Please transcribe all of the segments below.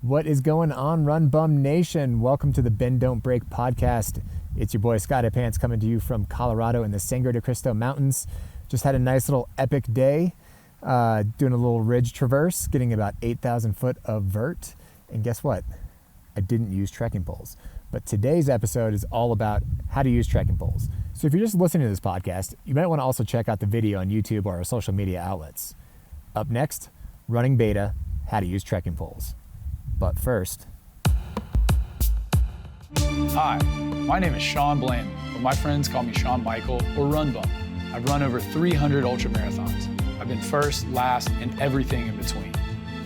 What is going on, RunBum Nation? Welcome to the Bend Don't Break podcast. It's your boy Scotty Pants coming to you from Colorado in the Sangre de Cristo Mountains. Just had a nice little epic day, doing a little ridge traverse, getting about 8,000 foot of vert. And guess what? I didn't use trekking poles. But today's episode is all about how to use trekking poles. So if you're just listening to this podcast, you might want to also check out the video on YouTube or our social media outlets. Up next, running beta, how to use trekking poles. But first. Hi, my name is Sean Blanton, but my friends call me Sean Michael or RunBum. I've run over 300 ultra marathons. I've been first, last, and everything in between.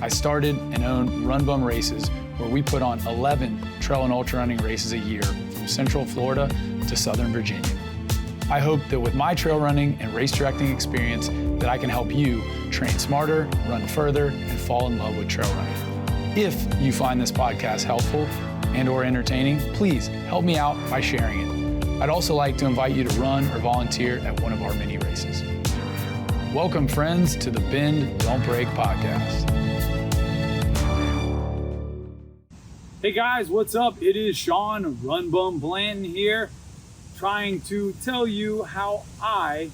I started and owned RunBum Races, where we put on 11 trail and ultra running races a year from Central Florida to Southern Virginia. I hope that with my trail running and race directing experience that I can help you train smarter, run further, and fall in love with trail running. If you find this podcast helpful and or entertaining, please help me out by sharing it. I'd also like to invite you to run or volunteer at one of our mini races. Welcome, friends, to the Bend Don't Break podcast. Hey guys, what's up? It is Sean RunBum Blanton here, trying to tell you how I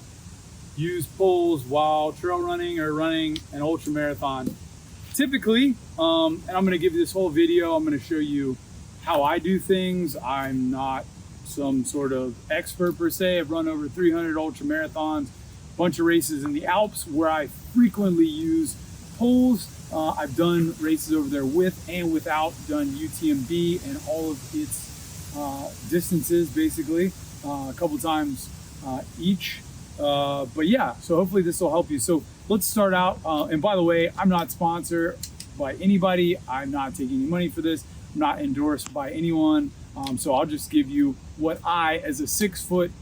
use poles while trail running or running an ultra marathon. Typically, and I'm going to give you this whole video, I'm going to show you how I do things. I'm not some sort of expert per se. I've run over 300 ultra marathons, a bunch of races in the Alps where I frequently use poles. I've done races over there with and without, done UTMB and all of its distances basically, a couple times each. But yeah, so hopefully this will help you. So let's start out. And by the way, I'm not sponsored by anybody. I'm not taking any money for this. I'm not endorsed by anyone. So I'll just give you what I, as a 6 foot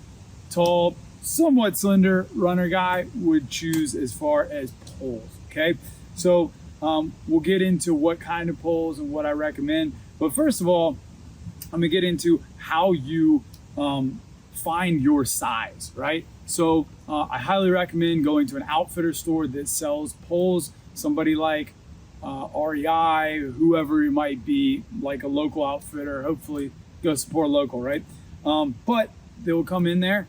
tall, somewhat slender runner guy, would choose as far as poles. Okay. So we'll get into what kind of poles and what I recommend. But first of all, I'm gonna get into how you find your size, right? So I highly recommend going to an outfitter store that sells poles, somebody like REI, whoever it might be, like a local outfitter. Hopefully go support local, right? But they will come in there,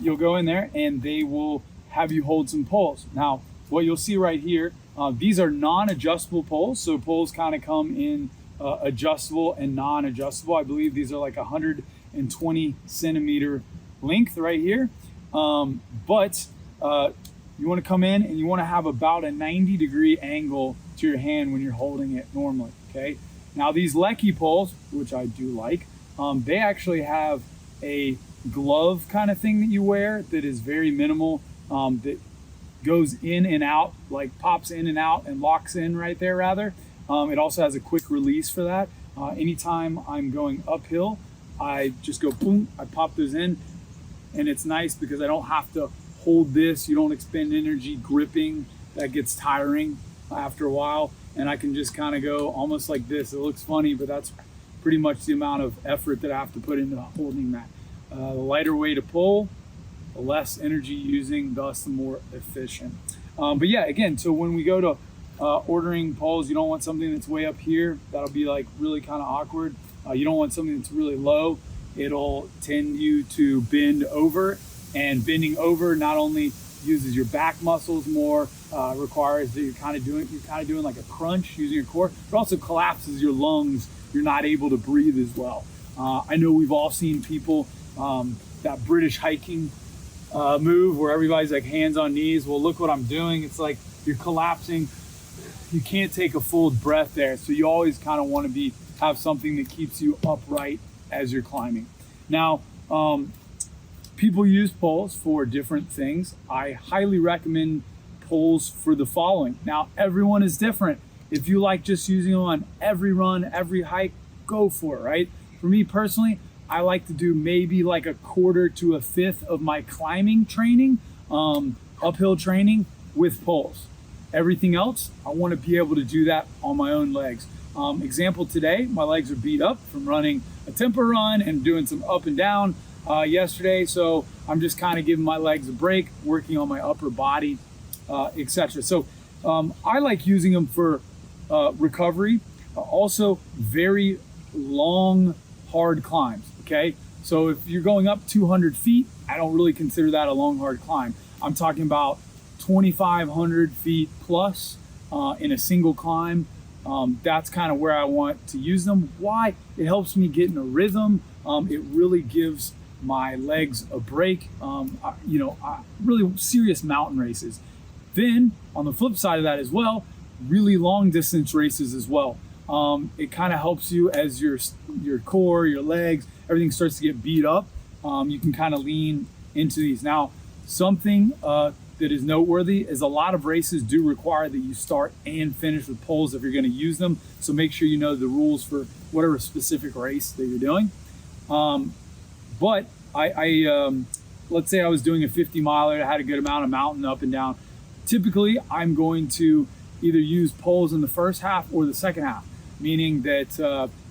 you'll go in there and they will have you hold some poles. Now, what you'll see right here, these are non-adjustable poles. So poles kind of come in adjustable and non-adjustable. I believe these are like 120 centimeter length right here. But you want to come in and you want to have about a 90-degree angle to your hand when you're holding it normally, okay? Now these Lecky poles, which I do like, they actually have a glove kind of thing that you wear that is very minimal, that goes in and out, like pops in and out and locks in right there rather. It also has a quick release for that. Anytime I'm going uphill, I just go boom, I pop those in, and it's nice because I don't have to hold this. You don't expend energy gripping. That gets tiring after a while, and I can just kind of go almost like this. It looks funny, but that's pretty much the amount of effort that I have to put into holding that. The lighter way to pull, the less energy using, thus the more efficient. But yeah, again, so when we go to ordering poles, you don't want something that's way up here. That'll be like really kind of awkward. You don't want something that's really low. It'll tend you to bend over, and bending over not only uses your back muscles more, requires that you're kind of doing like a crunch using your core, but also collapses your lungs. You're not able to breathe as well. I know we've all seen people, that British hiking move where everybody's like hands on knees. Well, look what I'm doing. It's like you're collapsing. You can't take a full breath there. So you always kind of want to have something that keeps you upright as you're climbing. Now, people use poles for different things. I highly recommend poles for the following. Now, everyone is different. If you like just using them on every run, every hike, go for it, right? For me personally, I like to do maybe like a quarter to a fifth of my climbing training, uphill training with poles. Everything else, I want to be able to do that on my own legs. Example today, my legs are beat up from running a tempo run and doing some up and down yesterday. So I'm just kind of giving my legs a break, working on my upper body, etc. So I like using them for recovery. Also, very long, hard climbs, okay? So if you're going up 200 feet, I don't really consider that a long, hard climb. I'm talking about 2,500 feet plus in a single climb. That's kind of where I want to use them. Why? It helps me get in a rhythm. It really gives my legs a break. Really serious mountain races. Then on the flip side of that as well, really long distance races as well. It kind of helps you as your core, your legs, everything starts to get beat up. You can kind of lean into these. Now, something that is noteworthy is a lot of races do require that you start and finish with poles if you're going to use them. So make sure you know the rules for whatever specific race that you're doing. But let's say I was doing a 50 miler that had a good amount of mountain up and down. Typically, I'm going to either use poles in the first half or the second half, meaning that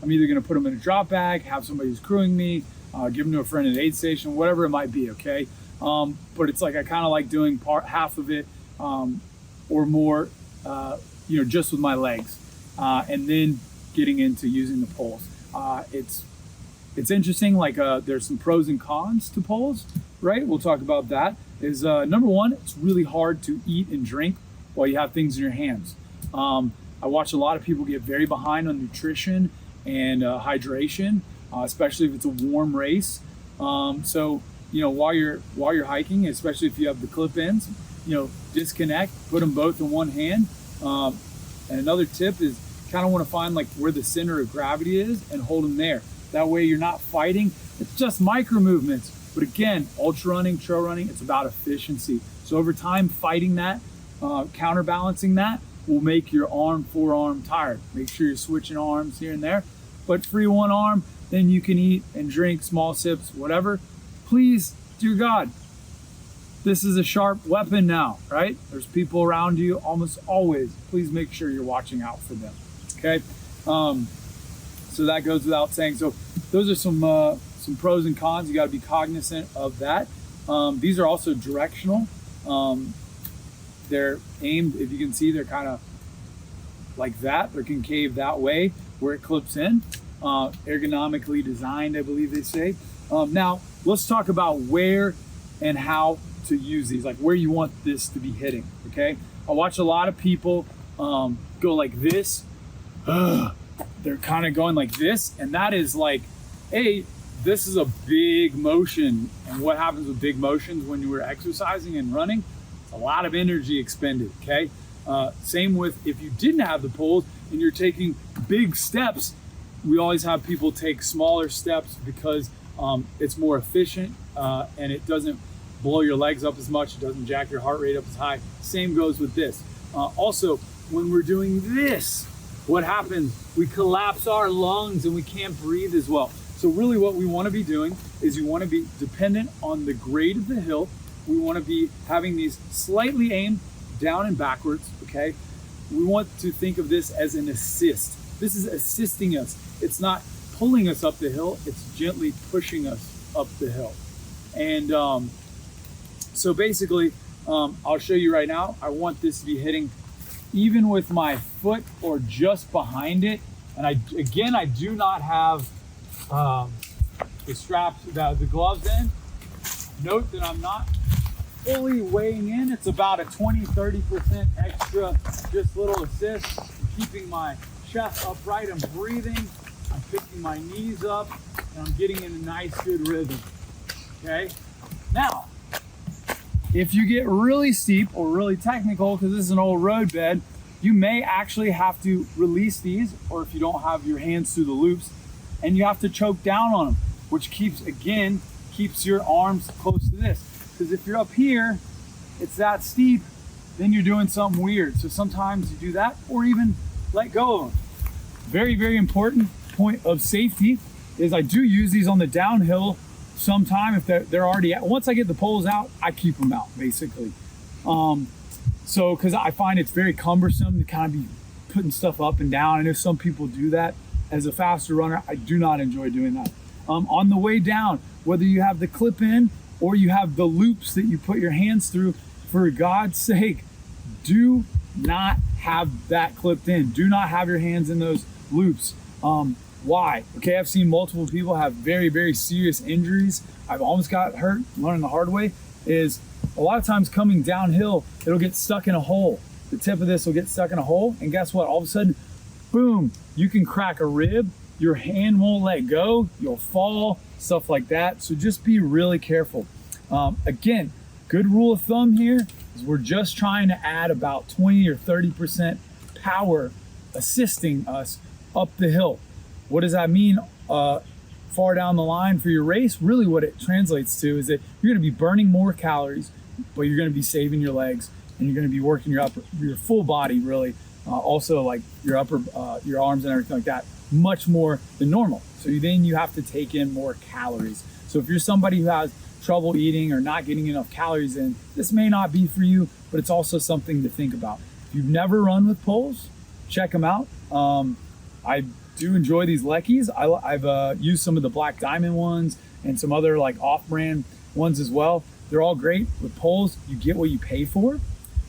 I'm either going to put them in a drop bag, have somebody who's crewing me, give them to a friend at an aid station, whatever it might be, okay? But it's like I kind of like doing half of it or more, just with my legs, and then getting into using the poles. It's interesting. Like there's some pros and cons to poles, right? We'll talk about that. Is number one, it's really hard to eat and drink while you have things in your hands. I watch a lot of people get very behind on nutrition and hydration, especially if it's a warm race. So while you're hiking, especially if you have the clip ends, disconnect, put them both in one hand. And another tip is kind of want to find like where the center of gravity is and hold them there. That way you're not fighting. It's just micro movements. But again, ultra running, trail running, it's about efficiency. So over time, fighting that, counterbalancing that will make your forearm tired. Make sure you're switching arms here and there, but free one arm, then you can eat and drink small sips, whatever. Please, dear God, this is a sharp weapon now, right? There's people around you almost always. Please make sure you're watching out for them, okay? So that goes without saying. So those are some pros and cons. You got to be cognizant of that. These are also directional. They're aimed, if you can see, they're kind of like that. They're concave that way where it clips in. Ergonomically designed, I believe they say. Now, let's talk about where and how to use these, like where you want this to be hitting, okay? I watch a lot of people go like this. They're kind of going like this, and that is like, this is a big motion. And what happens with big motions when you were exercising and running? A lot of energy expended, okay? Same with if you didn't have the poles and you're taking big steps. We always have people take smaller steps because it's more efficient and it doesn't blow your legs up as much. It doesn't jack your heart rate up as high. Same goes with this. Also, when we're doing this, what happens? We collapse our lungs and we can't breathe as well. So really what we want to be doing is you want to be dependent on the grade of the hill. We want to be having these slightly aimed down and backwards, okay? We want to think of this as an assist. This is assisting us. It's not pulling us up the hill, it's gently pushing us up the hill. And so basically, I'll show you right now, I want this to be hitting even with my foot or just behind it. And I do not have the straps, the gloves in. Note that I'm not fully weighing in. It's about a 20-30% extra, just little assist, keeping my chest upright. I'm breathing, I'm picking my knees up, and I'm getting in a nice, good rhythm, okay? Now, if you get really steep or really technical, because this is an old road bed, you may actually have to release these, or if you don't have your hands through the loops, and you have to choke down on them, which keeps your arms close to this. Because if you're up here, it's that steep, then you're doing something weird. So sometimes you do that, or even let go of them. Very, very important point of safety is I do use these on the downhill sometime if they're already out. Once I get the poles out, I keep them out, basically. So, because I find it's very cumbersome to kind of be putting stuff up and down. I know some people do that. As a faster runner, I do not enjoy doing that. On the way down, whether you have the clip in or you have the loops that you put your hands through, for God's sake, do not have that clipped in. Do not have your hands in those loops. Why? Okay, I've seen multiple people have very, very serious injuries. I've almost got hurt learning the hard way. Is a lot of times coming downhill, it'll get stuck in a hole. The tip of this will get stuck in a hole, and guess what? All of a sudden, boom, you can crack a rib, your hand won't let go, you'll fall, stuff like that. So just be really careful. Again, good rule of thumb here is we're just trying to add about 20 or 30% power assisting us up the hill. What does that mean far down the line for your race? Really what it translates to is that you're gonna be burning more calories, but you're gonna be saving your legs, and you're gonna be working your full body really. Also like your your arms and everything like that, much more than normal. So then you have to take in more calories. So if you're somebody who has trouble eating or not getting enough calories in, this may not be for you, but it's also something to think about. If you've never run with poles, check them out. I do enjoy these Leckies. I've used some of the Black Diamond ones and some other like off-brand ones as well. They're all great. With poles, you get what you pay for.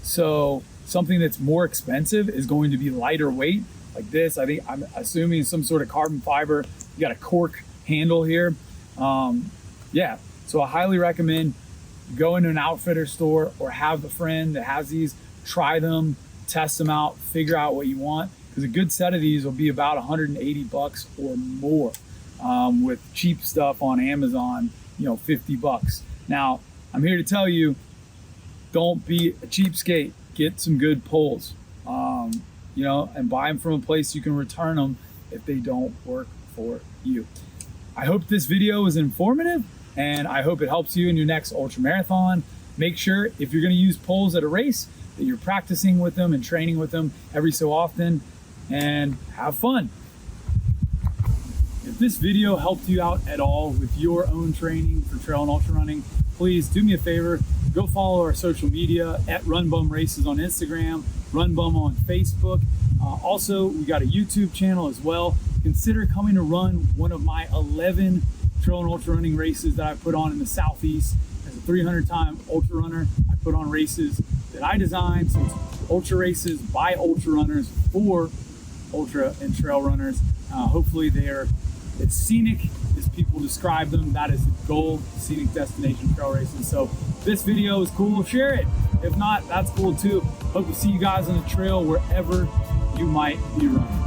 So something that's more expensive is going to be lighter weight like this. I think I'm assuming some sort of carbon fiber. You got a cork handle here. Yeah, so I highly recommend go into an outfitter store or have a friend that has these, try them, test them out, figure out what you want. Because a good set of these will be about 180 bucks or more. With cheap stuff on Amazon, 50 bucks. Now, I'm here to tell you, don't be a cheapskate. Get some good poles, and buy them from a place you can return them if they don't work for you. I hope this video was informative, and I hope it helps you in your next ultra marathon. Make sure if you're going to use poles at a race that you're practicing with them and training with them every so often, and have fun. If this video helped you out at all with your own training for trail and ultra running, please do me a favor, go follow our social media at RunBum Races on Instagram, RunBum on Facebook. Also, we got a YouTube channel as well. Consider coming to run one of my 11 trail and ultra running races that I put on in the Southeast. As a 300-time ultra runner, I put on races that I designed. So it's ultra races by ultra runners for ultra and trail runners. Hopefully they're as scenic as people describe them. That is the goal, scenic destination trail races. So if this video is cool, share it. If not, that's cool too. Hope to see you guys on the trail wherever you might be running.